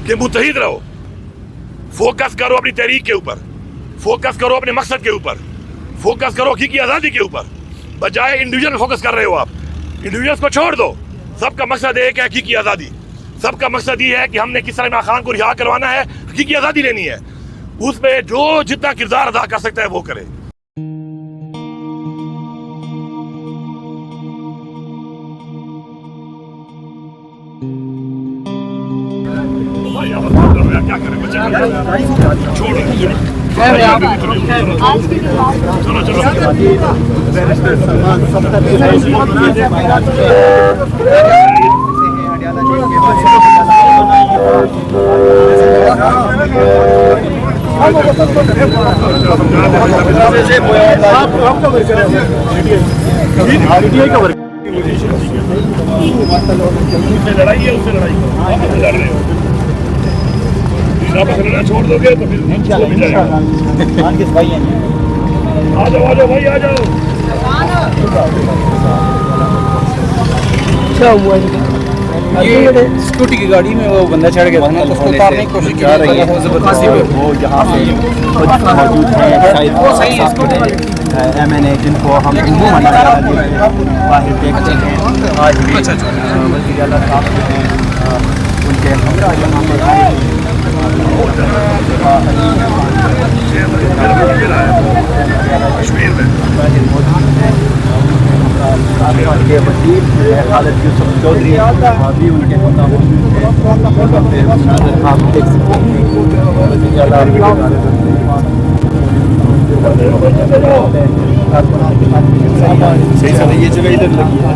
कि मुत्तहिद रहो, फोकस करो अपनी तहरीक के ऊपर, फोकस करो अपने मकसद के ऊपर, फोकस करो हकीकी आज़ादी के ऊपर। बजाय इंडिविजुअल फोकस कर रहे हो आप, इंडिविजुअल्स को छोड़ दो। सबका मकसद एक है, हकीकी आज़ादी। सबका मकसद ये है कि हमने किस तरह इमरान खान को रिहा करवाना है, हकीकी आज़ादी लेनी है। उसमें जो जितना किरदार अदा कर सकता है वो करे। क्या करें बच्चे, छोड़ो चलो चलो। लड़ाई है, उससे लड़ाई करो, लड़ रहे हो, लड़ना छोड़ दोगे तो फिर आ जाओ भाई, आ जाओ। ये स्कूटी की गाड़ी में वो बंदा चढ़ गया था ना, तो उसको उतारने की कोशिश कर रही है जबरदस्ती में। वो यहाँ पे मौजूद है, वो सही है MNA जिनको हम बाहर देखते हैं आज भी। वज़ीर आला साहब जो हैं उनके हमरा यहाँ पर कश्मीर में के वकील खालिद यूसुफ चौधरी भी उनके होता मौजूद है। आप देख सकते हैं सही ये जगह इधर लगी है।